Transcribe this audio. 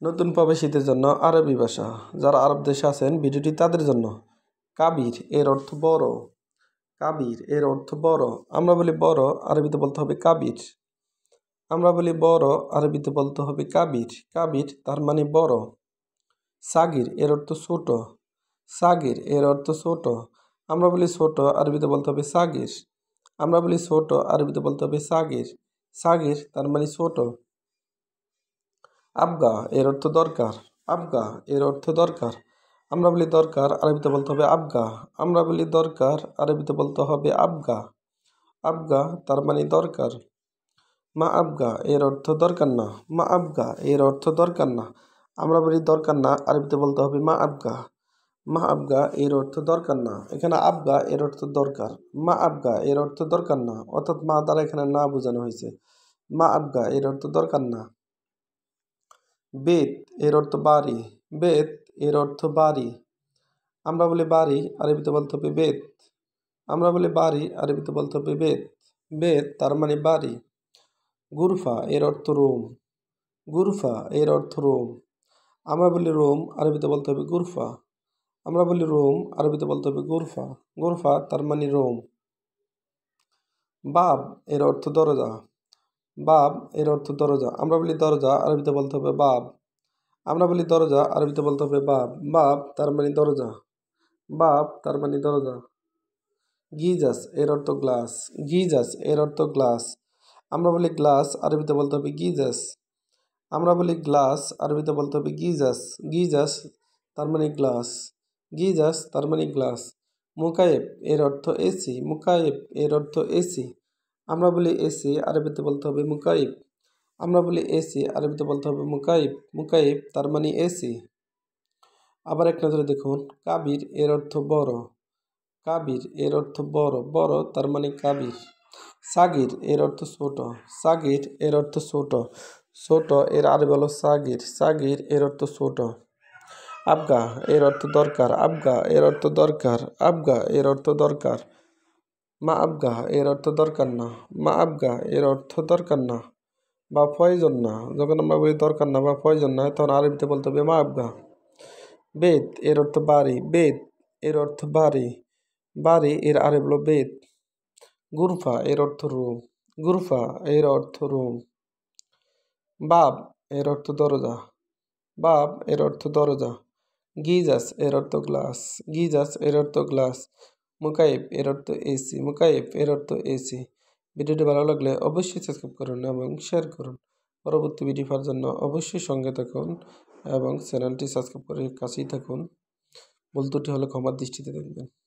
নতুন প্রবাসীদের জন্য আরবি ভাষা। যারা আরব দেশে আছেন ভিডিওটি তাদের জন্য। কাবির এর অর্থ বড়। কাবির এর অর্থ বড়। আমরা বলি বড়, আরবিতে বলতে হবে কাবির। আমরা বলি বড়, আরবিতে বলতে হবে কাবির। কাবির তার মানে বড়। সাগির এর অর্থ ছোট। সাগির এর অর্থ ছোট। আমরা বলি ছোট, আরবিতে বলতে হবে সাগির। আমরা বলি ছোট, আরবিতে বলতে হবে সাগির। সাগির তার মানে ছোট। আবগা এর অর্থ দরকার। আবগা এর অর্থ দরকার। আমরা বলি দরকার, আরবিতে বলতে হবে আবগা। আমরা বলি দরকার, আরবিতে বলতে হবে আবগা। আবগা তার মানে দরকার। মা আবগা এর অর্থ দরকার না। মা আবগা এর অর্থ দরকার না। আমরা বলি দরকার না, আরবিতে বলতে হবে মা আবগা। মা আবগা এর অর্থ দরকার না। এখানে আবগা এর অর্থ দরকার। মা আবগা এর অর্থ দরকার না, অর্থাৎ মা দ্বারা এখানে না বোঝানো হয়েছে। মা আবগা এর অর্থ দরকার না। বেত এর অর্থ বাড়ি। বেত এর অর্থ বাড়ি। আমরা বলি বাড়ি, আরবিতে বলতে হবে বেত। আমরা বলি বাড়ি, আরবিতে বলতে হবে বেত। বেত তার মানে বাড়ি। গুরফা এর অর্থ রুম। গুরফা এর অর্থ রুম। আমরা বলি রুম, আরবিতে বলতে হবে গুরফা। আমরা বলি রুম, আরবিতে বলতে হবে গুরফা। গুরফা তার মানে রুম। বাব এর অর্থ দরজা। বাব এর অর্থ দরজা। আমরা বলি দরজা, আরবিতে বলতে হবে বাব। আমরা বলি দরজা, আরবিতে বলতে হবে বাব। বাব তার মানে দরজা। বাব তার মানে দরজা। গিজাস এর অর্থ গ্লাস। গিজাস এর অর্থ গ্লাস। আমরা বলি গ্লাস, আরবিতে বলতে হবে গিজাস। আমরা বলি গ্লাস, আরবিতে বলতে হবে গিজাস। গিজাস তার মানে গ্লাস। গিজাস তার মানে গ্লাস। মুকায়েব এর অর্থ এসি। মুকায়েব এর অর্থ এসি। আমরা বলি এসি, আরবিতে বলতে হবে মুকাইব। আমরা বলি এসি, আরবিতে বলতে হবে মুকাইব। মুকাইব তার মানে এসি। আবার এক নজরে দেখুন, কাবির এর অর্থ বড়। কাবির এর অর্থ বড়। বড় তার মানে কাবির। সাগির এর অর্থ ছোট। সাগির এর অর্থ ছোট। ছোট এর আরবি হলো সাগির। সাগির এর অর্থ ছোট। আবগা এর অর্থ দরকার। আবগা এর অর্থ দরকার। আবগা এর অর্থ দরকার। মা আবগা এর অর্থ দরকার না। মা আবগা এর অর্থ দরকার না বা প্রয়োজন না। যখন আমরা বলি দরকার না বা প্রয়োজন না, তখন আরবিতে বলতে হবে মা আবগা। বেত এর অর্থ বাড়ি। বেত এর অর্থ বাড়ি। বাড়ি এর আরবি হলো বেত। গুরফা এর অর্থ রুম। গুরফা এর অর্থ রুম। বাব এর অর্থ দরজা। বাব এর অর্থ দরজা। গিজাস এর অর্থ গ্লাস। গিজাস এর অর্থ গ্লাস। মুকাইব এর অর্থ এসি। মুকাইব এর অর্থ এসি। ভিডিওটি ভালো লাগলে অবশ্যই সাবস্ক্রাইব করুন এবং শেয়ার করুন। পরবর্তী ভিডিও পাওয়ার জন্য অবশ্যই সঙ্গে থাকুন এবং চ্যানেলটি সাবস্ক্রাইব করে কাছেই থাকুন। ভুল ত্রুটি হলে ক্ষমার দৃষ্টিতে দেখবেন।